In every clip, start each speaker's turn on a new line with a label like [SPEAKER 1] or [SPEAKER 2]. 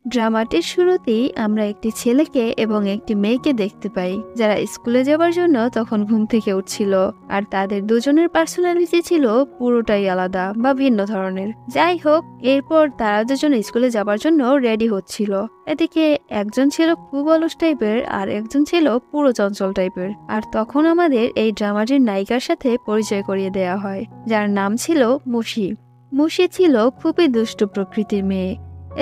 [SPEAKER 1] ড্রামাটির শুরুতেই আমরা একটি ছেলেকে এবং একটি মেয়েকে দেখতে পাই যারা স্কুলে যাবার জন্য তখন ঘুম থেকে উঠছিল। আর তাদের দুজনের পার্সোনালিটি ছিল পুরোটাই আলাদা বা ভিন্ন ধরনের। যাই হোক, এরপর তারা দুজন স্কুলে যাবার জন্য রেডি হচ্ছিল। এদিকে একজন ছিল খুব অলস টাইপের আর একজন ছিল পুরো চঞ্চল টাইপের। আর তখন আমাদের এই ড্রামাটির নায়িকার সাথে পরিচয় করিয়ে দেওয়া হয়, যার নাম ছিল মুশি। মুশি ছিল খুবই দুষ্টু প্রকৃতির মেয়ে।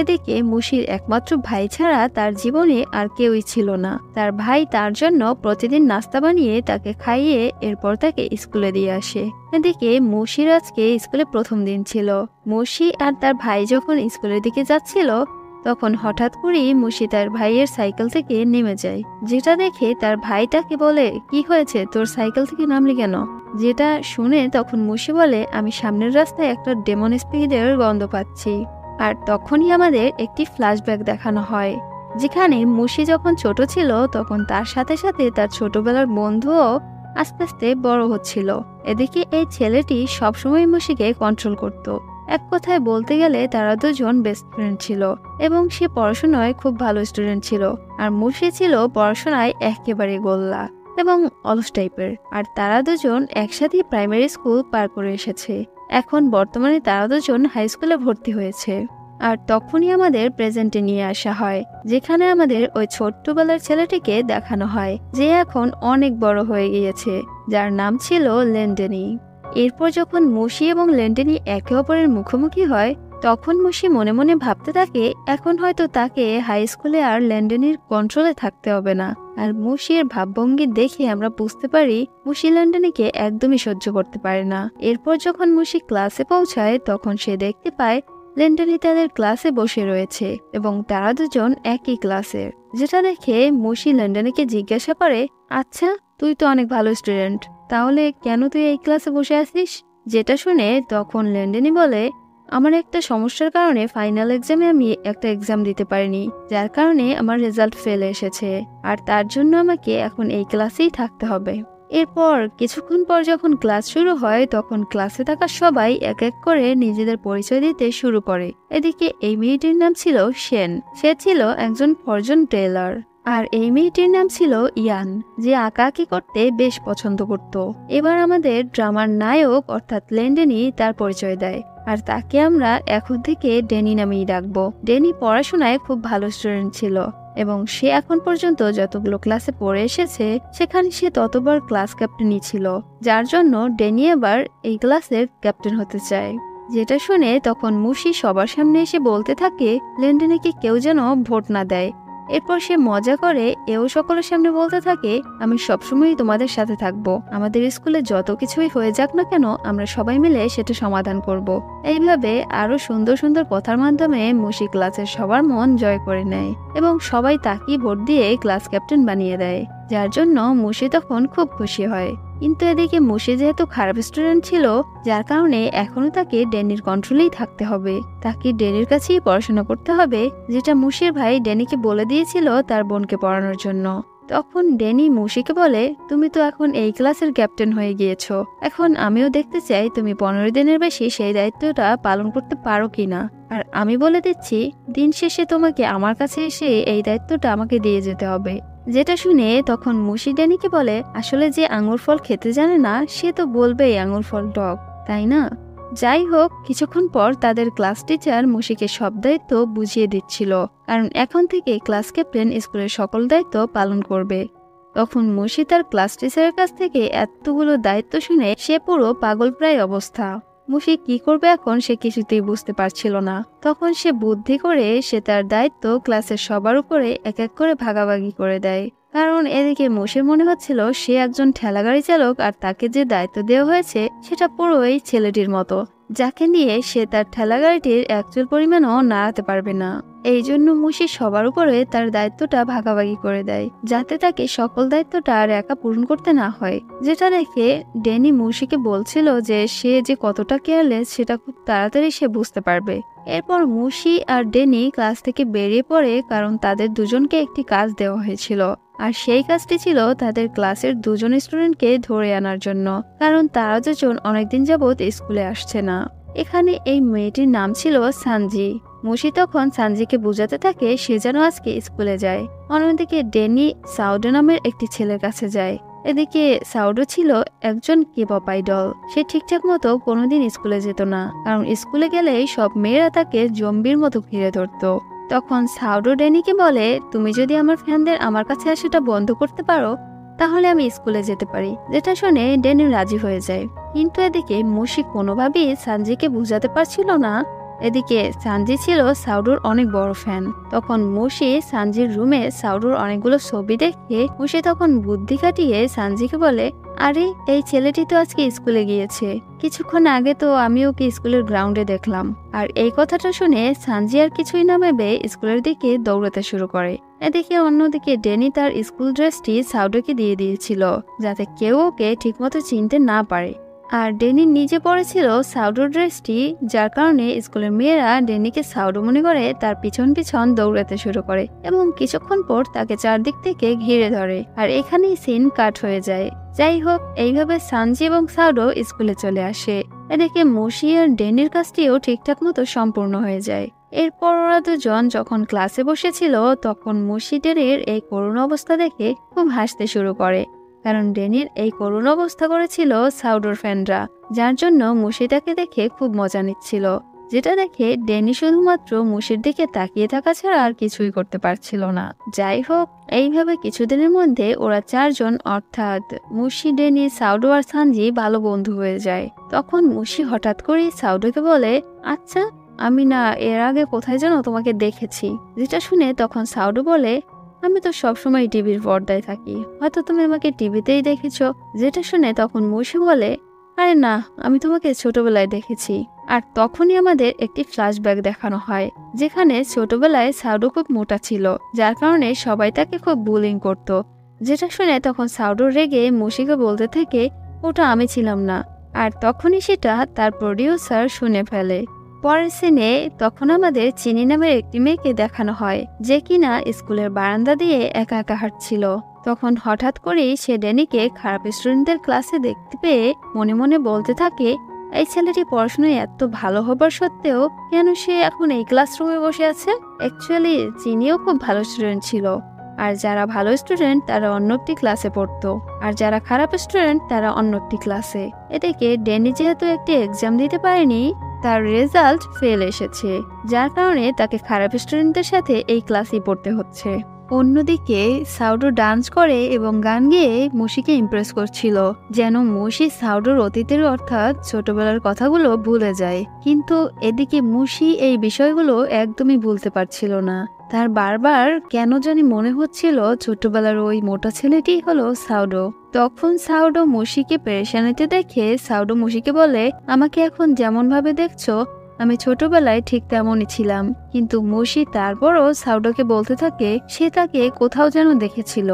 [SPEAKER 1] এদিকে মুশির একমাত্র ভাই ছাড়া তার জীবনে আর কেউই ছিল না। তার ভাই তার জন্য প্রতিদিন নাস্তা বানিয়ে তাকে খাইয়ে এরপর তাকে স্কুলে দিয়ে আসে। এদিকে মুশির আজকে স্কুলে প্রথম দিন ছিল। মুশি আর তার ভাই যখন স্কুলের দিকে যাচ্ছিল তখন হঠাৎ করেই মুশি তার ভাইয়ের সাইকেল থেকে নেমে যায়, যেটা দেখে তার ভাই তাকে বলে, কি হয়েছে, তোর সাইকেল থেকে নামলি কেন? যেটা শুনে তখন মুশি বলে, আমি সামনের রাস্তায় একটা ডেমন স্পিরিটের গন্ধ পাচ্ছি। আর তখনই আমাদের একটি ফ্ল্যাশব্যাক দেখানো হয়, যেখানে মুশি যখন ছোট ছিল তখন তার সাথে সাথে তার ছোটবেলার বন্ধুও আস্তে আস্তে বড় হচ্ছিল। এদিকে এই ছেলেটি সবসময় মুশিকে কন্ট্রোল করত। এক কথায় বলতে গেলে তারা দুজন বেস্ট ফ্রেন্ড ছিল এবং সে পড়াশোনায় খুব ভালো স্টুডেন্ট ছিল। আর মুশি ছিল পড়াশোনায় একেবারে গোল্লা এবং অলস টাইপের। আর তারা দুজন একসাথে প্রাইমারি স্কুল পার করে এসেছে। এখন বর্তমানে তারা দুজন হাই স্কুলে ভর্তি হয়েছে। আর তখনই আমাদের প্রেজেন্টে নিয়ে আসা হয়, যেখানে আমাদের ওই ছোট্টবেলার ছেলেটিকে দেখানো হয় যে এখন অনেক বড় হয়ে গিয়েছে, যার নাম ছিল লেন্ডেনি। এরপর যখন মুশি এবং লেন্ডেনি একে অপরের মুখোমুখি হয় তখন মুশি মনে মনে ভাবতে থাকে এখন হয়তো তাকে হাই স্কুলে আর লেন্ডেনির কন্ট্রোলে থাকতে হবে না। আর মুশির ভাবভঙ্গি দেখে আমরা বুঝতে পারি মুশি লেন্ডেনিকে একদমই সহ্য করতে পারে না। এরপর যখন মুশি ক্লাসে পৌঁছায় তখন সে দেখতে পায় লেন্ডেনি তাদের ক্লাসে বসে রয়েছে এবং তারা দুজন একই ক্লাসের। যেটা দেখে মুশি লেন্ডেনিকে জিজ্ঞাসা করে, আচ্ছা, তুই তো অনেক ভালো স্টুডেন্ট, তাহলে কেন তুই এই ক্লাসে বসে আছিস? যেটা শুনে তখন লেন্ডেনি বলে, আমার একটা সমস্যার কারণে ফাইনাল এক্সামে আমি একটা এক্সাম দিতে পারিনি, যার কারণে আমার রেজাল্ট ফেলে এসেছে, আর তার জন্য আমাকে এখন এই ক্লাসেই থাকতে হবে। এরপর কিছুক্ষণ পর যখন ক্লাস শুরু হয় তখন ক্লাসে থাকা সবাই এক এক করে নিজেদের পরিচয় দিতে শুরু করে। এদিকে এই মেয়েটির নাম ছিল শেন। সে ছিল একজন ফরজন টেইলার। আর এই মেয়েটির নাম ছিল ইয়ান, যে আঁকাআঁকি করতে বেশ পছন্দ করত। এবার আমাদের ড্রামার নায়ক অর্থাৎ লেন্ডেনি তার পরিচয় দেয়, আর তাকে আমরা এখন থেকে ডেনি নামেই ডাকবো। ডেনি পড়াশোনায় খুব ভালো স্টুডেন্ট ছিল এবং সে এখন পর্যন্ত যতগুলো ক্লাসে পড়ে এসেছে সেখানে সে ততবার ক্লাস ক্যাপ্টেনই ছিল, যার জন্য ডেনি এবার এই ক্লাসের ক্যাপ্টেন হতে চায়। যেটা শুনে তখন মুশি সবার সামনে এসে বলতে থাকে লেন্ডেনিকে কেউ যেন ভোট না দেয়। এরপর সে মজা করে এও সকলের সামনে বলতে থাকে, আমি সবসময় তোমাদের সাথে থাকবো, আমাদের স্কুলে যত কিছুই হয়ে যাক না কেন আমরা সবাই মিলে সেটা সমাধান করব। এইভাবে আরো সুন্দর সুন্দর কথার মাধ্যমে মুশি ক্লাসের সবার মন জয় করে নেয় এবং সবাই তাকেই ভোট দিয়ে ক্লাস ক্যাপ্টেন বানিয়ে দেয়, যার জন্য মুশি তখন খুব খুশি হয়। কিন্তু এদিকে মুশি যেহেতু খারাপ স্টুডেন্ট ছিল, যার কারণে এখনো তাকে ড্যানির কন্ট্রোলেই থাকতে হবে। তাকে ড্যানির কাছেই পড়াশোনা করতে হবে, যেটা মুশির ভাই ড্যানিকে বলে দিয়েছিল তার বোনকে পড়ানোর জন্য। তখন ড্যানি মুশিকে বলে, তুমি তো এখন এই ক্লাসের ক্যাপ্টেন হয়ে গিয়েছো, এখন আমিও দেখতে চাই তুমি 15 দিনের বেশি সেই দায়িত্বটা পালন করতে পারো কিনা। আর আমি বলে দিচ্ছি, দিন শেষে তোমাকে আমার কাছে এসে এই দায়িত্বটা আমাকে দিয়ে যেতে হবে। যেটা শুনে তখন মুশি ড্যানিকে বলে, আসলে যে আঙুর ফল খেতে জানে না সে তো বলবেই আঙুর ফল টক, তাই না? যাই হোক, কিছুক্ষণ পর তাদের ক্লাস টিচার মুশিকে সব দায়িত্ব বুঝিয়ে দিচ্ছিল, কারণ এখন থেকে ক্লাস ক্যাপ্টেন স্কুলের সকল দায়িত্ব পালন করবে। তখন মুশি তার ক্লাস টিচারের কাছ থেকে এতগুলো দায়িত্ব শুনে সে পুরো পাগলপ্রায় অবস্থা। মুশি কি করবে এখন সে কিছুতেই বুঝতে পারছিল না। তখন সে বুদ্ধি করে সে তার দায়িত্ব ক্লাসের সবার উপরে এক এক করে ভাগাভাগি করে দেয়, কারণ এদিকে মুশির মনে হচ্ছিল সে একজন ঠেলাগাড়ি চালক আর তাকে যে দায়িত্ব দেওয়া হয়েছে সেটা পুরোই ছেলেটির মতো, যাকে নিয়ে সে তার ঠেলাগাড়িটির একচুল পরিমাণও নাড়াতে পারবে না। এই জন্য মুশি সবার উপরে তার দায়িত্বটা ভাগাভাগি করে দেয়, যাতে তাকে সকল দায়িত্বটা আর একা পূরণ করতে না হয়। যেটা দেখে ড্যানি মুশিকে বলছিল যে সে যে কতটা কেয়ারলেস সেটা খুব তাড়াতাড়ি সে বুঝতে পারবে। এরপর মুশি আর ড্যানি ক্লাস থেকে বেরিয়ে পড়ে, কারণ তাদের দুজনকে একটি কাজ দেওয়া হয়েছিল, আর সেই কাজটি ছিল তাদের ক্লাসের দুজন স্টুডেন্টকে ধরে আনার জন্য, কারণ তারা দুজন অনেকদিন যাবৎ স্কুলে আসছে না। এখানে এই মেয়েটির নাম ছিল সানজি। মুশি তখন সানজিকে বোঝাতে থাকে সে যেন আজকে স্কুলে যায়। অন্যদিকে ড্যানি সাউডো নামের একটি ছেলের কাছে যায়। এদিকে সাউডো ছিল একজন কেপপ আইডল। সে ঠিকঠাক মতো কোনোদিন স্কুলে যেত না, কারণ স্কুলে গেলেই সব মেয়েরা তাকে জম্বির মতো ঘিরে ধরত। তখন সাউডো ড্যানিকে বলে, তুমি যদি আমার ফ্যানদের আমার কাছে আসাটা বন্ধ করতে পারো তাহলে আমি স্কুলে যেতে পারি। যেটা শুনে ড্যানি রাজি হয়ে যায়। কিন্তু এদিকে মুশি কোনোভাবেই সানজিকে বুঝাতে পারছিল না। এদিকে সানজি ছিল সাউডোর অনেক বড় ফ্যান। তখন মুশি সানজির রুমে সাউডোর অনেকগুলো ছবি দেখে মুশি তখন বুদ্ধি খাটিয়ে সানজিকে বলে, আরে এই ছেলেটি তো আজকে স্কুলে গিয়েছে, কিছুক্ষণ আগে তো আমি ওকে স্কুলের গ্রাউন্ডে দেখলাম। আর এই কথাটা শুনে সানজি আর কিছুই না ভেবে স্কুলের দিকে দৌড়াতে শুরু করে। এদিকে অন্যদিকে ড্যানি তার স্কুল ড্রেসটি সাউডোকে দিয়ে দিয়েছিল যাতে কেউ ওকে ঠিকমতো চিনতে না পারে। আর ড্যানি নিজে পরেছিল সাউডোর ড্রেসটি, যার কারণে স্কুলের মেয়েরা ড্যানিকে সাউডো মনে করে তার পিছন পিছন দৌড়াতে শুরু করে এবং কিছুক্ষণ পর তাকে চারদিক থেকে ঘিরে ধরে। আর এখানেই সিন কাট হয়ে যায়। যাই হোক, এইভাবে সানজি এবং সাউডো স্কুলে চলে আসে। এদিকে মুশি আর ড্যানির কাজটিও ঠিকঠাক মতো সম্পূর্ণ হয়ে যায়। এরপর ওরা দুজন যখন ক্লাসে বসেছিল তখন মুশি ড্যানির এই করুণ অবস্থা দেখে খুব হাসতে শুরু করে, কারণ ড্যানির এই করুণ অবস্থা করেছিল সাউডোর ফ্যানরা, যার জন্য মুশি তাকে দেখে খুব মজা নিচ্ছিল। যেটা দেখে ড্যানি শুধুমাত্র মুশির দিকে তাকিয়ে থাকা ছাড়া আর কিছুই করতে পারছিল না। যাই হোক, এইভাবে কিছুদিনের মধ্যে ওরা চারজন অর্থাৎ মুশি, ড্যানি, সাউডো আর সানজি ভালো বন্ধু হয়ে যায়। তখন মুশি হঠাৎ করে সাউডোকে বলে, আচ্ছা আমি না এর আগে কোথায় যেন তোমাকে দেখেছি। যেটা শুনে তখন সাউডো বলে, আমি তো সবসময় টিভির পর্দায় থাকি, হয়তো তুমি আমাকে টিভিতেই দেখেছো। যেটা শুনে তখন মুশি বলে, আরে না, আমি তোমাকে ছোটবেলায় দেখেছি। আর তখনই আমাদের একটি ফ্ল্যাশব্যাক দেখানো হয়, যেখানে ছোটবেলায় সাউডো খুব মোটা ছিল, যার কারণে সবাই তাকে খুব বুলিং করত। যেটা শুনে তখন সাউডো রেগে মুশিকে বলতে থাকে, ওটা আমি ছিলাম না। আর তখনই সেটা তার প্রডিউসার শুনে ফেলে। পরের সিনে তখন আমাদের চিনি নামের একটি মেয়েকে দেখানো হয়, যে কিনা স্কুলের বারান্দা দিয়ে একা একা হাঁটছিল। তখন হঠাৎ করেই সে ড্যানিকে খারাপ স্টুডেন্টদের ক্লাসে দেখতে পেয়ে মনে মনে বলতে থাকে, এই ছেলেটি পড়াশোনায় এত ভালো হবার সত্ত্বেও কেন সে এখন এই ক্লাসরুমে বসে আছে। অ্যাকচুয়ালি চিনিও খুব ভালো স্টুডেন্ট ছিল, আর যারা ভালো স্টুডেন্ট তারা অন্য একটি ক্লাসে পড়তো, আর যারা খারাপ স্টুডেন্ট তারা অন্য একটি ক্লাসে। এদিকে ড্যানি যেহেতু একটি এক্সাম দিতে পারেনি, তার রেজাল্ট ফেল এসেছে, যার কারণে তাকে খারাপ স্টুডেন্টদের সাথে এই ক্লাসে পড়তে হচ্ছে। অন্যদিকে সাউডো ডান্স করে এবং গান গেয়ে মুশিকে ইমপ্রেস করছিল, যেন মুশি সাউডোর অতীতের অর্থাৎ ছোটবেলার কথাগুলো ভুলে যায়। কিন্তু এদিকে মুশি এই বিষয়গুলো একদমই ভুলতে পারছিল না। তার বারবার কেন জানি মনে হচ্ছিল ছোটবেলার ওই মোটা ছেলেটি হলো সাউডো। তখন সাউডো মুশিকে পেরেশানিতে দেখে সাউডো মুশিকে বলে, আমাকে এখন যেমন ভাবে দেখছো আমি ছোটবেলায় ঠিক তেমনই ছিলাম। কিন্তু মুশি তারপরও সাউডোকে বলতে থাকে সে তাকে কোথাও যেন দেখেছিল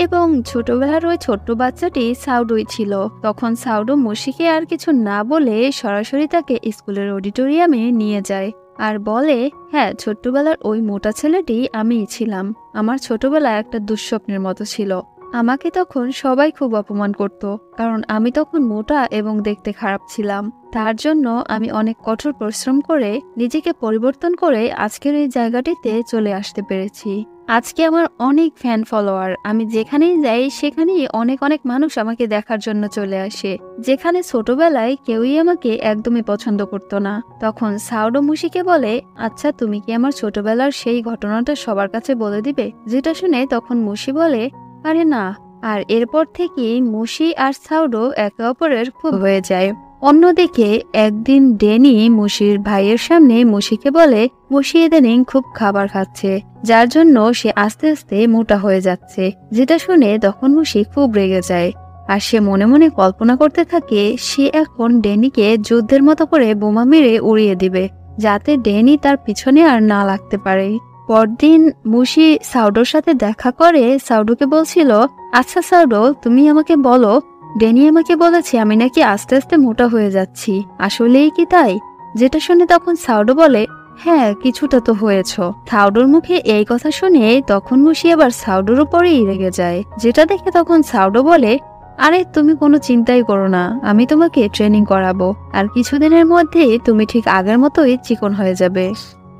[SPEAKER 1] এবং ছোটবেলার ওই ছোট্ট বাচ্চাটি সাউডোই ছিল। তখন সাউডো মুশিকে আর কিছু না বলে সরাসরি তাকে স্কুলের অডিটোরিয়ামে নিয়ে যায় আর বলে, হ্যাঁ ছোট্টবেলার ওই মোটা ছেলেটি আমিই ছিলাম। আমার ছোটবেলা একটা দুঃস্বপ্নের মতো ছিল। আমাকে তখন সবাই খুব অপমান করত, কারণ আমি তখন মোটা এবং দেখতে খারাপ ছিলাম। তার জন্য আমি অনেক কঠোর পরিশ্রম করে নিজেকে পরিবর্তন করে আজকের এই জায়গাটিতে চলে আসতে পেরেছি। আজকে আমার অনেক ফ্যান ফলোয়ার, আমি যেখানেই যাই সেখানেই অনেক অনেক মানুষ আমাকে দেখার জন্য চলে আসে, যেখানে ছোটবেলায় কেউই আমাকে একদমই পছন্দ করত না। তখন সাউডো মুশিকে বলে, আচ্ছা তুমি কি আমার ছোটবেলার সেই ঘটনাটা সবার কাছে বলে দিবে? যেটা শুনে তখন মুশি বলে, আরে না। আর এরপর থেকে মুশি আর সাউডো একে অপরের খুব হয়ে যায়। অন্যদিকে একদিন ড্যানি মুশির ভাইয়ের সামনে মুশিকে বলে, মুশি ইদানিং খুব খাবার খাচ্ছে, যার জন্য সে আস্তে আস্তে মোটা হয়ে যাচ্ছে। যেটা শুনে তখন মুশি খুব রেগে যায় আর সে মনে মনে কল্পনা করতে থাকে সে এখন ড্যানিকে যুদ্ধের মতো করে বোমা মেরে উড়িয়ে দিবে, যাতে ড্যানি তার পিছনে আর না লাগতে পারে। পরদিন মুশি সাউডোর সাথে দেখা করে সাউডোকে বলছিল, আচ্ছা সাউডো তুমি আমাকে বলো, ড্যানি আমাকে বলেছে আমি নাকি আস্তে আস্তে মোটা হয়ে যাচ্ছি, আসলেই কি তাই? যেটা শুনে তখন সাউডো বলে, হ্যাঁ কিছুটা তো হয়েছ। সাউডোর মুখে এই কথা শুনে তখন মুশি আবার সাউডোর উপরেই রেগে যায়। যেটা দেখে তখন সাউডো বলে, আরে তুমি কোনো চিন্তাই করো না, আমি তোমাকে ট্রেনিং করাবো আর কিছুদিনের মধ্যে তুমি ঠিক আগের মতোই চিকন হয়ে যাবে।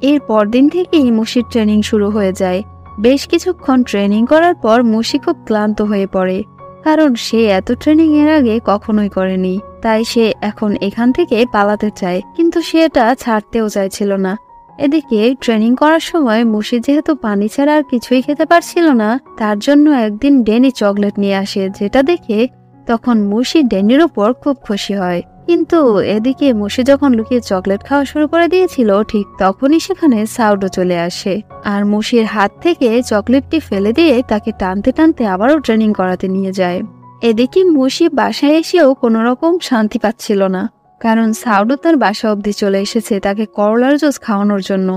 [SPEAKER 1] এর পরদিন থেকেই মুশির ট্রেনিং শুরু হয়ে যায়। বেশ কিছুক্ষণ ট্রেনিং করার পর মুশি খুব ক্লান্ত হয়ে পড়ে, কারণ সে এত ট্রেনিং এর আগে কখনোই করেনি। তাই সে এখন এখান থেকে পালাতে চায়, কিন্তু সে এটা ছাড়তেও চাইছিল না। এদিকে ট্রেনিং করার সময় মুশি যেহেতু পানি ছাড়া আর কিছুই খেতে পারছিল না, তার জন্য একদিন ড্যানি চকলেট নিয়ে আসে, যেটা দেখে তখন মুশি ড্যানির উপর খুব খুশি হয়। কিন্তু এদিকে মুশি যখন লুকিয়ে চকলেট খাওয়া শুরু করে দিয়েছিল, ঠিক তখনই সেখানে সাউডো চলে আসে আর মুশির হাত থেকে চকলেটটি ফেলে দিয়ে তাকে টানতে টানতে আবারও ট্রেনিং করাতে নিয়ে যায়। এদিকে মুশি বাসায় এসেও কোনো রকম শান্তি পাচ্ছিল না, কারণ সাউডো তার বাসা অবধি চলে এসেছে তাকে করলার জুস খাওয়ানোর জন্য।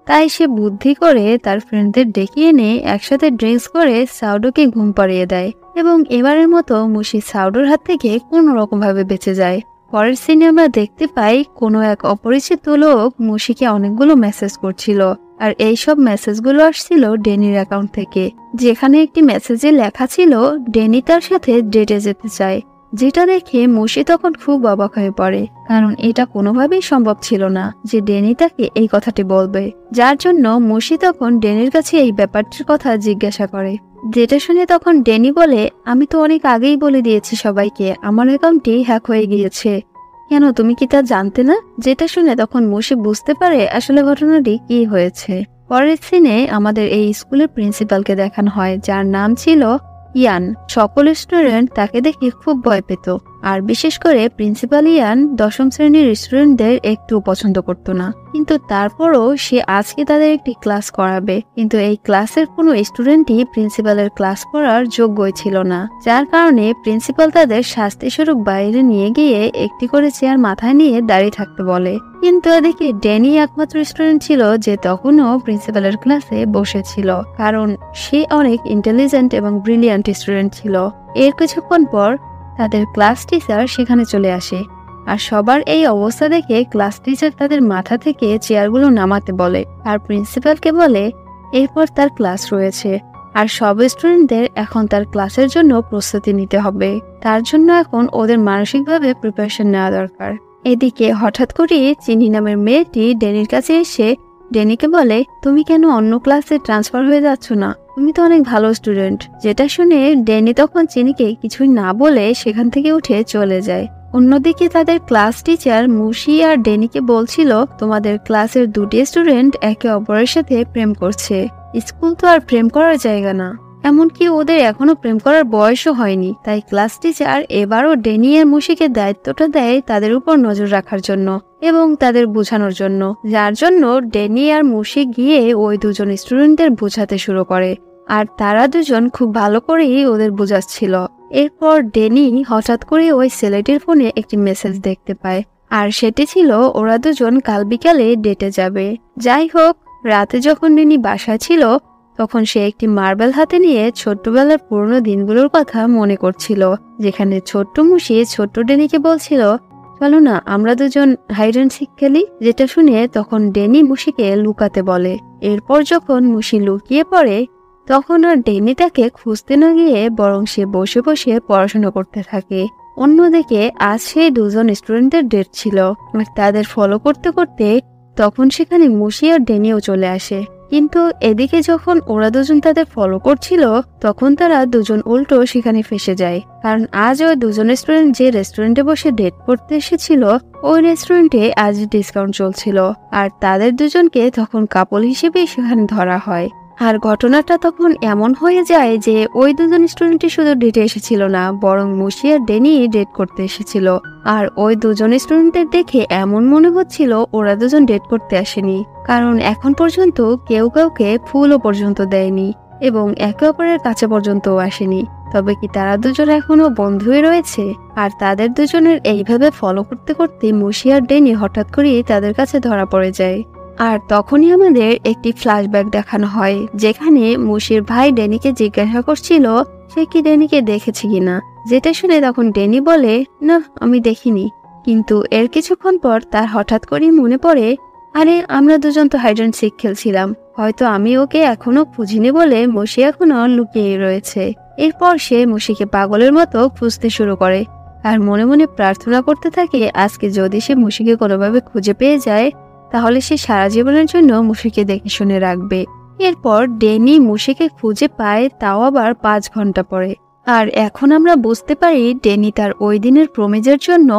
[SPEAKER 1] তাই সে বুদ্ধি করে তার ফ্রেন্ডদের ডেকে এনে একসাথে ড্রিঙ্কস করে সাউডোকে ঘুম পাড়িয়ে দেয়, এবং এবারের মতো মুশি সাউডোর হাত থেকে কোনো রকম ভাবে বেঁচে যায়। পরের সিনে আমরা দেখতে পাই কোনো এক অপরিচিত লোক মুশিকে অনেকগুলো মেসেজ করছিল, আর এইসব মেসেজগুলো আসছিল ড্যানির অ্যাকাউন্ট থেকে, যেখানে একটি মেসেজে লেখা ছিল ড্যানি তার সাথে ডেটে যেতে চায়। যেটা দেখে মুশি তখন খুব অবাক হয়ে পড়ে, কারণ এটা কোনোভাবেই সম্ভব ছিল না যে ড্যানি তাকে এই কথাটি বলবে। যার জন্য মুশি তখন ড্যানির কাছে এই ব্যাপারটির কথা জিজ্ঞাসা করে, যেটা শুনে তখন ড্যানি বলে, আমি তো অনেক আগেই বলে দিয়েছি সবাইকে আমার অ্যাকাউন্টটি হ্যাক হয়ে গিয়েছে, কেন তুমি কি তা জানতে না? যেটা শুনে তখন মুশি বুঝতে পারে আসলে ঘটনাটি কি হয়েছে। পরের সিনে আমাদের এই স্কুলের প্রিন্সিপালকে দেখানো হয়, যার নাম ছিল ইয়ান। সকল স্টুডেন্ট তাকে দেখে খুব ভয় পেত, আর বিশেষ করে প্রিন্সিপাল ইয়ান দশম শ্রেণীর স্টুডেন্টদের একটু পছন্দ করত না। কিন্তু তারপরও সে আজকে তাদের একটি ক্লাস করাবে, কিন্তু এই ক্লাসের কোনো স্টুডেন্টই প্রিন্সিপালের ক্লাস করার যোগ্যই ছিল না, যার কারণে প্রিন্সিপাল তাদের শাস্তিস্বরূপ বাইরে নিয়ে গিয়ে একটি করে চেয়ার মাথায় নিয়ে দাঁড়িয়ে থাকতে বলে। কিন্তু এদিকে ড্যানি একমাত্র স্টুডেন্ট ছিল যে তখনও প্রিন্সিপালের ক্লাসে বসেছিল, কারণ সে অনেক ইন্টেলিজেন্ট এবং ব্রিলিয়ান্ট স্টুডেন্ট ছিল। এর কিছুক্ষণ পর তাদের ক্লাস টিচার সেখানে চলে আসে, আর সবার এই অবস্থা দেখে ক্লাস টিচার তাদের মাথা থেকে চেয়ারগুলো নামাতে বলে, আর প্রিন্সিপালকে বলে এরপর তার ক্লাস রয়েছে, আর সব স্টুডেন্টদের এখন তার ক্লাসের জন্য প্রস্তুতি নিতে হবে। তার জন্য এখন ওদের মানসিকভাবে প্রিপারেশন নেওয়া দরকার। এদিকে হঠাৎ করে চিনি নামের মেয়েটি ড্যানির কাছে এসে ড্যানিকে বলে, তুমি কেন অন্য ক্লাসে ট্রান্সফার হয়ে যাচ্ছ না? তুমি তো অনেক ভালো স্টুডেন্ট। যেটা শুনে ড্যানি তখন চিনিকে কিছুই না বলে সেখান থেকে উঠে চলে যায়। অন্যদিকে তাদের ক্লাস টিচার মুশি আর ড্যানিকে বলছিল, তোমাদের ক্লাসের দুটি স্টুডেন্ট একে অপরের সাথে প্রেম করছে। স্কুল তো আর প্রেম করার জায়গা না, এমনকি ওদের এখনো প্রেম করার বয়সও হয়নি। তাই ক্লাস টিচার এবারও ড্যানি আর মুশিকে দায়িত্বটা দেয় তাদের উপর নজর রাখার জন্য এবং তাদের বোঝানোর জন্য, যার জন্য ড্যানি আর মুশি গিয়ে ওই দুজন স্টুডেন্টদের বোঝাতে শুরু করে, আর তারা দুজন খুব ভালো করেই ওদের বোঝাচ্ছিল। এরপর ড্যানি হঠাৎ করে ওই ছেলেটির ফোনে একটি মেসেজ দেখতে পায়, আর সেটি ছিল ওরা দুজন কাল বিকালে ডেটে যাবে। যাই হোক, রাতে যখন ড্যানি বাসায় ছিল তখন সে একটি মার্বেল হাতে নিয়ে ছোট্টবেলার পুরনো দিনগুলোর কথা মনে করছিল, যেখানে ছোট্ট মুশি ছোট্ট ড্যানিকে বলছিল, চলো না আমরা দুজন হাইড অ্যান্ড সিক খেলি। যেটা শুনে তখন ড্যানি মুশিকে লুকাতে বলে। এরপর যখন মুশি লুকিয়ে পড়ে তখন আর ড্যানি তাকে খুঁজতে না গিয়ে বরং সে বসে বসে পড়াশোনা করতে থাকে। অন্যদিকে আজ সেই দুজন স্টুডেন্টের ডেট ছিল, আর তাদের ফলো করতে করতে তখন সেখানে মুশি আর ড্যানিও চলে আসে। কিন্তু এদিকে যখন ওরা দুজন তাদের ফলো করছিল তখন তারা দুজন উল্টো সেখানে ফেসে যায়, কারণ আজ ওই দুজন স্টুডেন্ট যে রেস্টুরেন্টে বসে ডেট করতে এসেছিল ওই রেস্টুরেন্টে আজ ডিসকাউন্ট চলছিল, আর তাদের দুজনকে তখন কাপল হিসেবে সেখানে ধরা হয়। আর ঘটনাটা তখন এমন হয়ে যায় যে ওই দুজন স্টুডেন্টই শুধু ডেটে এসেছিল না, বরং মুশি আর ড্যানি ডেট করতে এসেছিল। আর ওই দুজন স্টুডেন্টদের দেখে এমন মনে হচ্ছিল ওরা দুজন ডেট করতে আসেনি, কারণ এখন পর্যন্ত কেউ কাউকে ফুলও পর্যন্ত দেয়নি এবং একে অপরের কাছে পর্যন্তও আসেনি। তবে কি তারা দুজন এখনো বন্ধুই রয়েছে? আর তাদের দুজনের এইভাবে ফলো করতে করতে মুশি আর ড্যানি হঠাৎ করেই তাদের কাছে ধরা পড়ে যায়। আর তখনই আমাদের একটি ফ্ল্যাশব্যাক দেখানো হয়, যেখানে মুশির ভাই ড্যানিকে জিজ্ঞাসা করছিল সে কি ড্যানিকে দেখেছে কিনা। যেটা শুনে তখন ড্যানি বলে, না আমি দেখিনি। কিন্তু এর কিছুক্ষণ পর তার হঠাৎ করেই মনে পড়ে, আরে আমরা দুজন তো হাইড অ্যান্ড সিক খেলছিলাম, হয়তো আমি ওকে এখনো খুঁজিনি বলে মুশি এখনো লুকিয়ে রয়েছে। এরপর সে মুশিকে পাগলের মতো খুঁজতে শুরু করে আর মনে মনে প্রার্থনা করতে থাকে আজকে যদি সে মুশিকে কোনোভাবে খুঁজে পেয়ে যায় তাহলে সে সারা জীবনের জন্য মুশিকে দেখে শুনে রাখবে। এরপর ড্যানি মুশিকে খুঁজে পায়, তাও আবার 5 ঘন্টা পরে। আর এখন আমরা বুঝতে পারি ড্যানি তার ওই দিনের প্রমিজের জন্য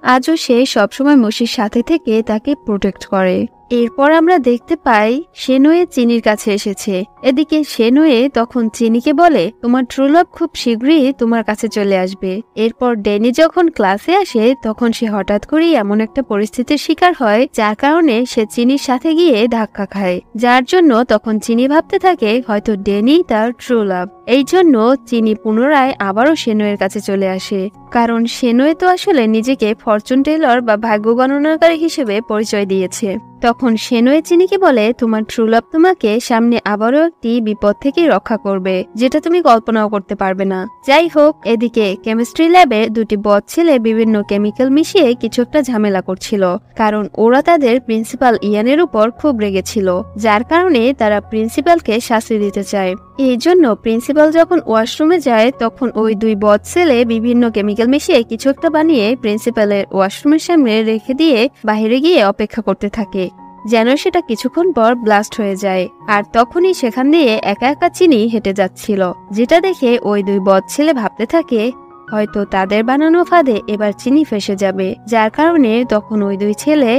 [SPEAKER 1] আজও সে সবসময় মুশির সাথে থেকে তাকে প্রোটেক্ট করে। এরপর আমরা দেখতে পাই শেনোয়ে চিনির কাছে এসেছে। এদিকে শেনোয়ে তখন চিনিকে বলে, তোমার ট্রু লাভ খুব শীঘ্রই তোমার কাছে চলে আসবে। এরপর ড্যানি যখন ক্লাসে আসে তখন সে হঠাৎ করেই এমন একটা পরিস্থিতির শিকার হয় যার কারণে সে চিনির সাথে গিয়ে ধাক্কা খায়, যার জন্য তখন চিনি ভাবতে থাকে হয়তো ড্যানি তার ট্রু লাভ। এই জন্য চিনি পুনরায় আবারও শেনোয়ের কাছে চলে আসে, কারণ শেনোয়ে তো আসলে নিজেকে ফরচুন টেলর বা ভাগ্য গণনাকারী হিসেবে পরিচয় দিয়েছে। তখন শেনোয়ে চিনিকে বলে, তোমার ট্রু লাভ তোমাকে সামনে আবারও একটি বিপদ থেকে রক্ষা করবে, যেটা তুমি কল্পনাও করতে পারবে না। যাই হোক, এদিকে কেমিস্ট্রি ল্যাবে দুটি বদ ছেলে বিভিন্ন কেমিক্যাল মিশিয়ে কিছু একটা ঝামেলা করছিল, কারণ ওরা তাদের প্রিন্সিপাল ইয়ানের উপর খুব রেগেছিল, যার কারণে তারা প্রিন্সিপালকে শাস্তি দিতে চায়। এই জন্য প্রিন্সিপাল যখন ওয়াশরুমে যায় তখন ওই দুই বদ ছেলে বিভিন্ন কেমিক্যাল মিশিয়ে কিছু একটা বানিয়ে প্রিন্সিপালের ওয়াশরুমের সামনে রেখে দিয়ে বাইরে গিয়ে অপেক্ষা করতে থাকে, যেন সেটা কিছুক্ষণ পর ব্লাস্ট হয়ে যায়। আর তখনই সেখান দিয়ে একা একা চিনি হেঁটে যাচ্ছিল, যেটা দেখে ওই দুই বদ ছেলে ভাবতে থাকে হয়তো তাদের বানানো ফাঁদে এবার চিনি ফেসে যাবে, যার কারণে তখন ওই দুই ছেলে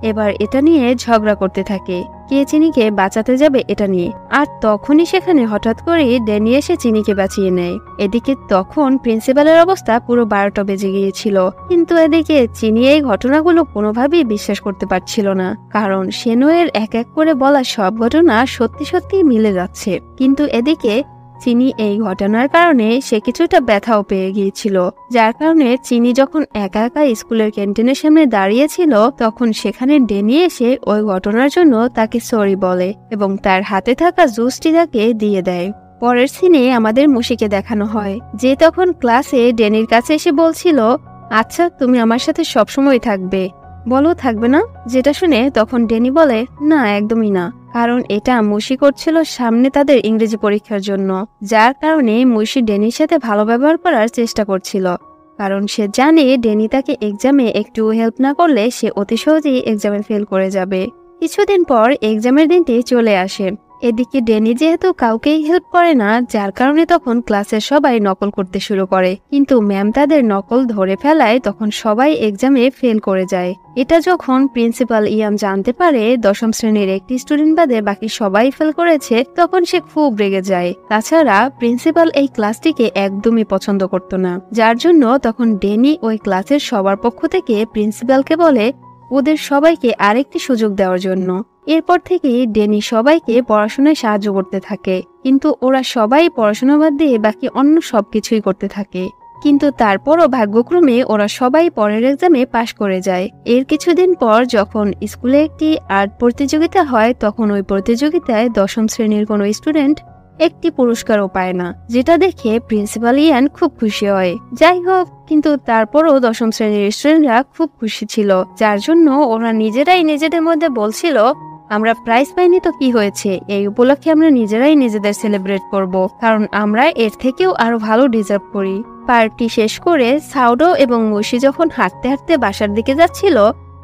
[SPEAKER 1] এবার এটা নিয়ে ঝগড়া করতে থাকে, কে চিনিকে বাঁচাতে যাবে এটা নিয়ে। আর তখনই সেখানে হঠাৎ করে ড্যানি এসে চিনিকে বাঁচিয়ে নেয়। এদিকে তখন প্রিন্সিপালের অবস্থা পুরো 12টা বেজে গিয়েছিল, কিন্তু এদিকে চিনি এই ঘটনাগুলো কোনোভাবেই বিশ্বাস করতে পারছিল না, কারণ শেনোয়ের এক এক করে বলা সব ঘটনা সত্যি সত্যি মিলে যাচ্ছে। কিন্তু এদিকে চিনি এই ঘটনার কারণে সে কিছুটা ব্যথাও পেয়ে গিয়েছিল, যার কারণে চিনি যখন একা একা স্কুলের ক্যান্টিনের সামনে দাঁড়িয়েছিল তখন সেখানে ড্যানি এসে ওই ঘটনার জন্য তাকে সরি বলে এবং তার হাতে থাকা জুসটি তাকে দিয়ে দেয়। পরের সিনে আমাদের মুশিকে দেখানো হয়, যে তখন ক্লাসে ড্যানির কাছে এসে বলছিল, আচ্ছা তুমি আমার সাথে সবসময় থাকবে, বলো থাকবে না? যেটা শুনে তখন ড্যানি বলে, না একদমই না, কারণ এটা মুশি করছিল সামনে তাদের ইংরেজি পরীক্ষার জন্য, যার কারণে মুশি ড্যানির সাথে ভালো ব্যবহার করার চেষ্টা করছিল, কারণ সে জানে ড্যানি তাকে এক্সামে একটু হেল্প না করলে সে অতি সহজেই এক্সামে ফেল করে যাবে। কিছুদিন পর এক্সামের দিনটি চলে আসে। এদিকে ড্যানি যেহেতু কাউকেই হেল্প করে না, যার কারণে তখন ক্লাসের সবাই নকল করতে শুরু করে, কিন্তু ম্যাম তাদের নকল ধরে ফেলায় তখন সবাই এক্সামে ফেল করে যায়। এটা যখন প্রিন্সিপাল ইয়ান জানতে পারে 10ম শ্রেণীর একটি স্টুডেন্ট বাদে বাকি সবাই ফেল করেছে, তখন সে খুব রেগে যায়। তাছাড়া প্রিন্সিপাল এই ক্লাসটিকে একদমই পছন্দ করত না, যার জন্য তখন ড্যানি ওই ক্লাসের সবার পক্ষ থেকে প্রিন্সিপালকে বলে ওদের সবাইকে আরেকটি সুযোগ দেওয়ার জন্য। এরপর থেকে ড্যানি সবাইকে পড়াশোনায় সাহায্য করতে থাকে, কিন্তু ওরা সবাই পড়াশোনা বাদ দিয়ে বাকি অন্য সবকিছুই করতে থাকে। কিন্তু তারপরও ভাগ্যক্রমে ওরা সবাই পরের এক্সামে পাশ করে যায়। এর কিছুদিন পর যখন স্কুলে একটি আর্ট প্রতিযোগিতা হয় তখন ওই প্রতিযোগিতায় 10ম শ্রেণীর কোনো স্টুডেন্ট একটি পুরস্কারও পায় না, যেটা দেখে প্রিন্সিপাল ইয়ান খুব খুশি হয়। যাই হোক, কিন্তু তারপরও 10ম শ্রেণীর স্টুডেন্টরা খুব খুশি ছিল, যার জন্য ওরা নিজেরাই নিজেদের মধ্যে বলছিল, আমরা প্রাইজ পাইনি তো কি হয়েছে, এই উপলক্ষে আমরা নিজেরাই নিজেদের সেলিব্রেট করব, কারণ আমরা এর থেকেও আরো ভালো ডিজার্ভ করি। পার্টি শেষ করে সাউডো এবং মুশি যখন হাঁটতে হাঁটতে বাসার দিকে যাচ্ছিল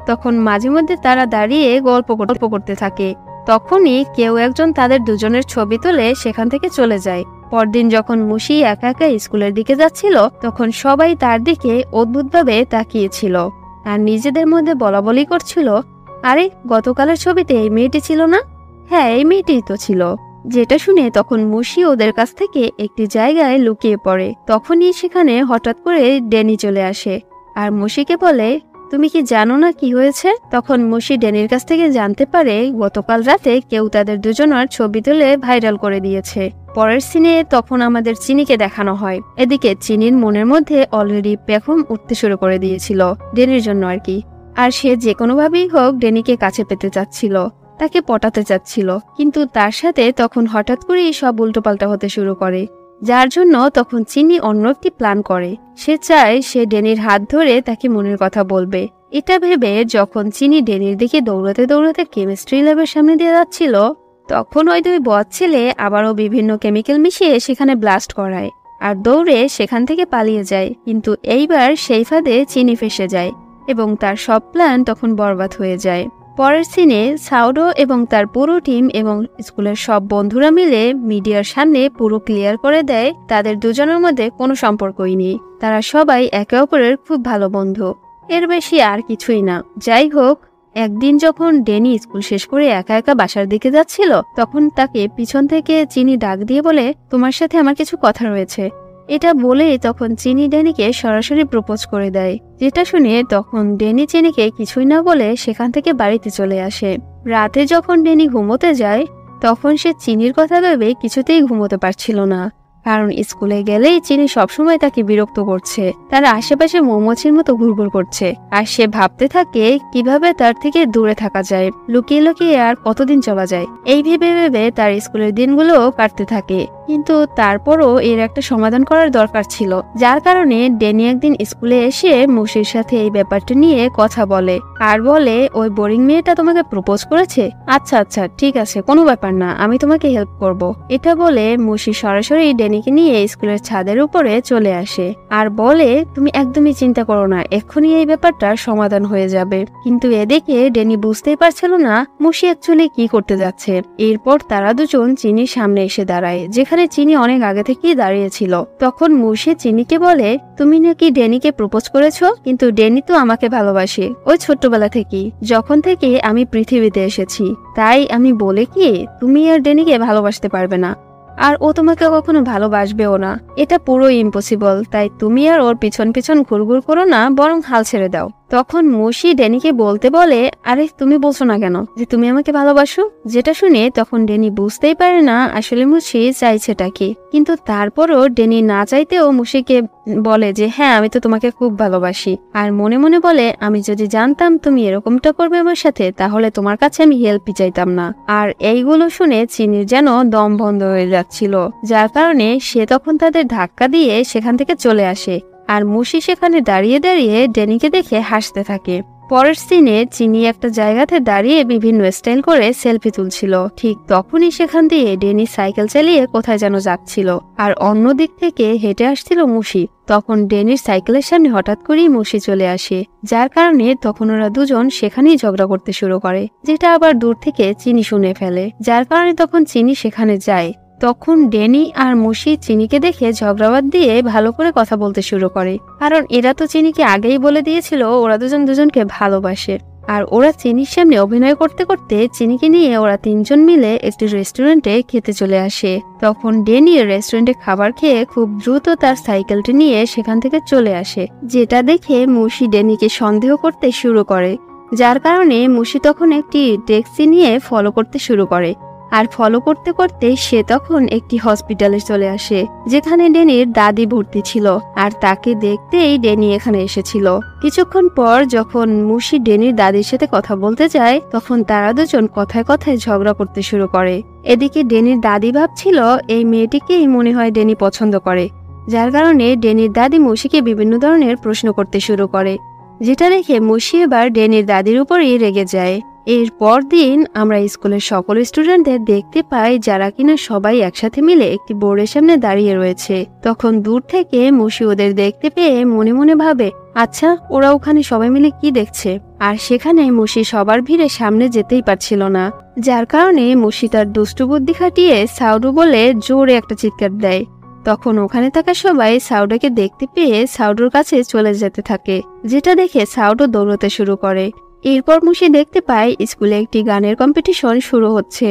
[SPEAKER 1] তখন মাঝে মধ্যে তারা দাঁড়িয়ে গল্প করতে থাকে। তখনই কেউ একজন তাদের দুজনের ছবি তুলে সেখান থেকে চলে যায়। পরদিন যখন মুশি একা একা স্কুলের দিকে যাচ্ছিল তখন সবাই তার দিকে অদ্ভুতভাবে তাকিয়েছিল আর নিজেদের মধ্যে বলাবলি করছিল, আরে গতকালের ছবিতে এই মেয়েটি ছিল না? হ্যাঁ, এই মেয়েটিই তো ছিল। যেটা শুনে তখন মুশি ওদের কাছ থেকে একটি জায়গায় লুকিয়ে পড়ে। তখনই সেখানে হঠাৎ করে ড্যানি চলে আসে আর মুশিকে বলে, তুমি কি জানো না কি হয়েছে? তখন মুশি ড্যানির কাছ থেকে জানতে পারে গতকাল রাতে কেউ তাদের দুজনের ছবি তুলে ভাইরাল করে দিয়েছে। পরের সিনে তখন আমাদের চিনিকে দেখানো হয়। এদিকে চিনির মনের মধ্যে অলরেডি পেখম উঠতে শুরু করে দিয়েছিল ড্যানির জন্য আর কি, আর সে যে কোনোভাবেই হোক ড্যানিকে কাছে পেতে চাচ্ছিল, তাকে পটাতে চাচ্ছিল। কিন্তু তার সাথে তখন হঠাৎ করেই সব উল্টোপাল্টা হতে শুরু করে, যার জন্য তখন চিনি অন্য একটি প্ল্যান করে। সে চায় সে ড্যানির হাত ধরে তাকে মনের কথা বলবে। এটা ভেবে যখন চিনি ড্যানির দিকে দৌড়াতে দৌড়াতে কেমিস্ট্রি ল্যাবের সামনে দিয়ে যাচ্ছিল তখন ওই দুই বদ ছেলে আবারও বিভিন্ন কেমিক্যাল মিশিয়ে সেখানে ব্লাস্ট করায় আর দৌড়ে সেখান থেকে পালিয়ে যায়। কিন্তু এইবার সেই ফাঁদে চিনি ফেসে যায় এবং তার সব প্ল্যান তখন বরবাদ হয়ে যায়। পরের সিনে সাউডো এবং তার পুরো টিম এবং স্কুলের সব বন্ধুরা মিলে মিডিয়ার সামনে পুরো ক্লিয়ার করে দেয় তাদের দুজনের মধ্যে কোনো সম্পর্কই নেই। তারা সবাই একে অপরের খুব ভালো বন্ধু, এর বেশি আর কিছুই না। যাই হোক, একদিন যখন ডেনি স্কুল শেষ করে একা একা বাসার দিকে যাচ্ছিল, তখন তাকে পিছন থেকে চিনি ডাক দিয়ে বলে, তোমার সাথে আমার কিছু কথা রয়েছে। এটা বলেই তখন চিনি ডেনিকে সরাসরি প্রপোজ করে দেয়। যেটা শুনে তখন ডেনি চিনিকে কিছুই না বলে সেখান থেকে বাড়িতে চলে আসে। রাতে যখন ডেনি ঘুমোতে যায়, তখন সে চিনির কথা ভেবে কিছুতেই ঘুমোতে পারছিল না, কারণ স্কুলে গেলেই চিনি সবসময় তাকে বিরক্ত করছে, তার আশেপাশে মৌমাছির মতো ঘুরঘুর করছে। আর সে ভাবতে থাকে কিভাবে তার থেকে দূরে থাকা যায়, লুকিয়ে লুকিয়ে আর কতদিন চলা যায়। এই ভেবে ভেবে তার স্কুলের দিনগুলো কাটতে থাকে। কিন্তু তারপরও এর একটা সমাধান করার দরকার ছিল, যার কারণে ডেনি একদিন স্কুলে এসে মুশির সাথে এই ব্যাপারটা নিয়ে কথা বলে আর বলে, ওই বোরিং মেয়েটা তোমাকে প্রপোজ করেছে? আচ্ছা আচ্ছা ঠিক আছে, কোনো ব্যাপার না, আমি তোমাকে হেল্প করব। এটা বলে মুশি সরাসরি ডেনিকে নিয়ে স্কুলের ছাদের উপরে চলে আসে আর বলে, তুমি একদমই চিন্তা করো না, এক্ষুনি এই ব্যাপারটার সমাধান হয়ে যাবে। কিন্তু এদিকে ডেনি বুঝতেই পারছিল না মুশি অ্যাকচুয়ালি কি করতে যাচ্ছে। এরপর তারা দুজন চিনির সামনে এসে দাঁড়ায়, যেখানে চিনি অনেক আগে থেকেই দাঁড়িয়েছিল। তখন মুশি চিনিকে বলে, তুমি নাকি ডেনিকে প্রপোজ করেছো, কিন্তু ডেনি তো আমাকে ভালোবাসে ওই ছোট্টবেলা থেকেই, যখন থেকে আমি পৃথিবীতে এসেছি। তাই আমি বলে কি তুমি আর ডেনিকে ভালোবাসতে পারবে না, আর ও তোমাকে কখনো ভালোবাসবেও না, এটা পুরো ইম্পসিবল। তাই তুমি আর ওর পিছন পিছন ঘুরঘুর করো না, বরং হাল ছেড়ে দাও। তখন মুশি ডেনিকে বলতে বলে, আরে তুমি বলছো না কেন যে তুমি আমাকে ভালোবাসো? যেটা শুনে তখন ডেনি বুঝতেই পারে না আসলে মুশি চাইছেটা কি। কিন্তু তারপরও ডেনি না চাইতেও মুশিকে বলে যে হ্যাঁ, আমি তো তোমাকে খুব ভালোবাসি। আর মনে মনে বলে, আমি যদি জানতাম তুমি এরকমটা করবে আমার সাথে, তাহলে তোমার কাছে আমি হেল্পই চাইতাম না। আর এইগুলো শুনে চিনির যেন দম বন্ধ হয়ে যাচ্ছিল, যার কারণে সে তখন তাদের ধাক্কা দিয়ে সেখান থেকে চলে আসে। আর মুশি সেখানে দাঁড়িয়ে দাঁড়িয়ে ডেনিকে দেখে হাসতে থাকে। পরের সিনে চিনি একটা জায়গাতে দাঁড়িয়ে বিভিন্ন স্টাইল করে সেলফি তুলছিল। ঠিক তখনই সেখান দিয়ে ডেনি সাইকেল চালিয়ে কোথায় যেন যাচ্ছিল, আর অন্য দিক থেকে হেঁটে আসছিল মুশি। তখন ডেনির সাইকেলের সামনে হঠাৎ করেই মুশি চলে আসে, যার কারণে তখন ওরা দুজন সেখানেই ঝগড়া করতে শুরু করে, যেটা আবার দূর থেকে চিনি শুনে ফেলে, যার কারণে তখন চিনি সেখানে যায়। তখন ডেনি আর মুশি চিনিকে দেখে ঝগড়াবাদ দিয়ে ভালো করে কথা বলতে শুরু করে, কারণ এরা তো চিনিকে আগেই বলে দিয়েছিল ওরা দুজন দুজনকে ভালোবাসে। আর ওরা চিনির সামনে অভিনয় করতে করতে চিনিকে নিয়ে ওরা তিনজন মিলে একটি রেস্টুরেন্টে খেতে চলে আসে। তখন ডেনি রেস্টুরেন্টে খাবার খেয়ে খুব দ্রুত তার সাইকেলটি নিয়ে সেখান থেকে চলে আসে, যেটা দেখে মুশি ডেনিকে সন্দেহ করতে শুরু করে, যার কারণে মুশি তখন একটি ট্যাক্সি নিয়ে ফলো করতে শুরু করে। আর ফলো করতে করতে সে তখন একটি হসপিটালে চলে আসে, যেখানে ডেনির দাদি ভর্তি ছিল, আর তাকে দেখতেই ডেনি এখানে এসেছিল। কিছুক্ষণ পর যখন মুশি ডেনির দাদির সাথে কথা বলতে যায়, তখন তারা দুজন কথায় কথায় ঝগড়া করতে শুরু করে। এদিকে ডেনির দাদি ভাবছিল এই মেয়েটিকেই মনে হয় ডেনি পছন্দ করে, যার কারণে ডেনির দাদি মুশিকে বিভিন্ন ধরনের প্রশ্ন করতে শুরু করে, যেটা দেখে মুশি এবার ডেনির দাদির উপরই রেগে যায়। এর পর দিন আমরা স্কুলের সকল স্টুডেন্টদের দেখতে পাই, যারা কিনা সবাই একসাথে মিলে একটি বোর্ডের সামনে দাঁড়িয়ে রয়েছে। তখন দূর থেকে মুশি ওদের দেখতে পেয়ে মনে মনে ভাবে, আচ্ছা ওরা ওখানে সবাই মিলে কি দেখছে। আর সেখানে মুশি সবার ভিড়ে সামনে যেতেই পারছিল না, যার কারণে মুশি তার দুষ্টু বুদ্ধি খাটিয়ে সাউডু বলে জোরে একটা চিৎকার দেয়। তখন ওখানে থাকা সবাই সাউডাকে দেখতে পেয়ে সাউডুর কাছে চলে যেতে থাকে, যেটা দেখে সাউডু দৌড়তে শুরু করে। এরপর মুশি দেখতে পায় স্কুলে একটি গানের কম্পিটিশন শুরু হচ্ছে,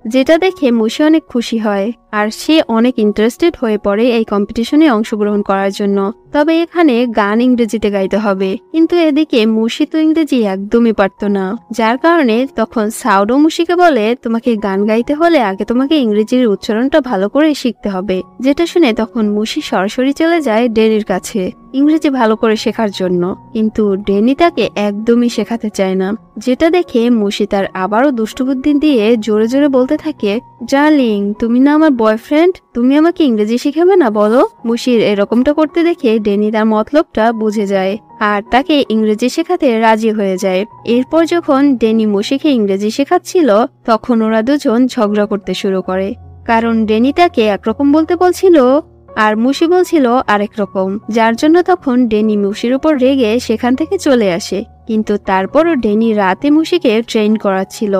[SPEAKER 1] যেটা দেখে মুশি অনেক খুশি হয়, আর সে অনেক ইন্টারেস্টেড হয়ে পড়ে এই কম্পিটিশনে অংশগ্রহণ করার জন্য। তবে এখানে গান ইংরেজিতে গাইতে হবে, কিন্তু এদিকে মুশি তো ইংরেজি একদমই পারত না, যার কারণে তখন সাউডো মুশিকে বলে, তোমাকে গান গাইতে হলে আগে তোমাকে ইংরেজির উচ্চারণটা ভালো করে শিখতে হবে। যেটা শুনে তখন মুশি সরাসরি চলে যায় ডেনির কাছে ইংরেজি ভালো করে শেখার জন্য, কিন্তু ডেনি তাকে একদমই শেখাতে চায় না। যেটা দেখে মুশি তার আবারও দুষ্টবুদ্ধি দিয়ে জোরে জোরে বলতে থাকে, ডার্লিং তুমি না আমার বয়ফ্রেন্ড, তুমি আমাকে ইংরেজি শিখাবে না বলো? মুশির এরকমটা করতে দেখে ডেনি তার মতলবটা বুঝে যায় আর তাকে ইংরেজি শেখাতে রাজি হয়ে যায়। এরপর যখন ডেনি মুশিকে ইংরেজি শেখাচ্ছিল, তখন ওরা দুজন ঝগড়া করতে শুরু করে, কারণ ডেনি তাকে একরকম বলতে বলছিল আর মুশি বলছিল আরেক রকম, যার জন্য তখন ডেনি মুশির উপর রেগে সেখান থেকে চলে আসে। কিন্তু তারপরও ডেনি রাতে মুশিকে ট্রেন করাচ্ছিল।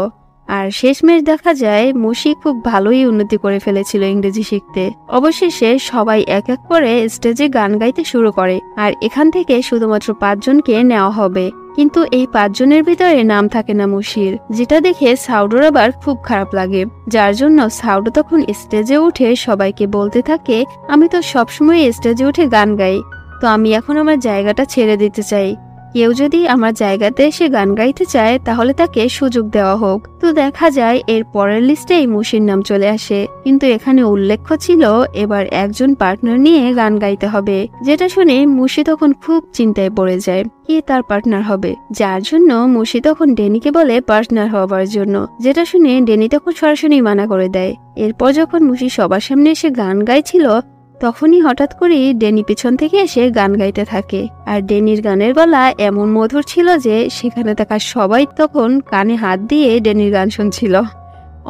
[SPEAKER 1] আর শেষমেশ দেখা যায় মুশি খুব ভালোই উন্নতি করে ফেলেছিল ইংরেজি শিখতে। অবশেষে সবাই এক এক করে স্টেজে গান গাইতে শুরু করে, আর এখান থেকে শুধুমাত্র 5 জনকে নেওয়া হবে। কিন্তু এই 5 জনের ভিতরে নাম থাকে না মুশির, যেটা দেখে সাউডোর আবার খুব খারাপ লাগে। যার জন্য সাউডো তখন স্টেজে উঠে সবাইকে বলতে থাকে, আমি তো সবসময় স্টেজে উঠে গান গাই, তো আমি এখন আমার জায়গাটা ছেড়ে দিতে চাই। কেউ যদি আমার জায়গাতে এসে গান গাইতে চায় তাহলে তাকে সুযোগ দেওয়া হোক। তো দেখা যায় এর পরের লিস্টেই মুশির নাম চলে আসে, কিন্তু এখানে উল্লেখ্য ছিল এবার একজন পার্টনার নিয়ে গান গাইতে হবে। যেটা শুনে মুশি তখন খুব চিন্তায় পড়ে যায়, কে তার পার্টনার হবে। যার জন্য মুশি তখন ডেনিকে বলে পার্টনার হবার জন্য, যেটা শুনে ডেনি তখন সরাসরি মানা করে দেয়। এরপর যখন মুশি সবার সামনে এসে গান গাইছিল তখনই হঠাৎ করে ডেনি পিছন থেকে এসে গান গাইতে থাকে। আর ডেনির গানের গলা এমন মধুর ছিল যে সেখানে থাকা সবাই তখন কানে হাত দিয়ে ডেনির গান শুনছিল।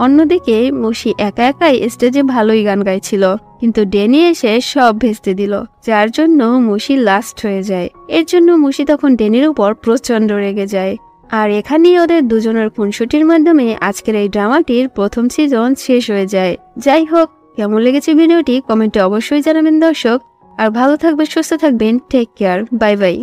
[SPEAKER 1] অন্যদিকে মুশি একা একাই স্টেজে ভালোই গান গাইছিল, কিন্তু ডেনি এসে সব ভেস্তে দিল, যার জন্য মুশি লাস্ট হয়ে যায়। এর জন্য মুশি তখন ডেনির উপর প্রচন্ড রেগে যায়। আর এখানেই ওদের দুজনের খুনসুটির মাধ্যমে আজকের এই ড্রামাটির প্রথম সিজন শেষ হয়ে যায়। যাই হোক, কেমন লেগেছে ভিডিওটি কমেন্টে অবশ্যই জানাবেন দর্শক। আর ভালো থাকবেন, সুস্থ থাকবেন, টেক কেয়ার, বাই বাই।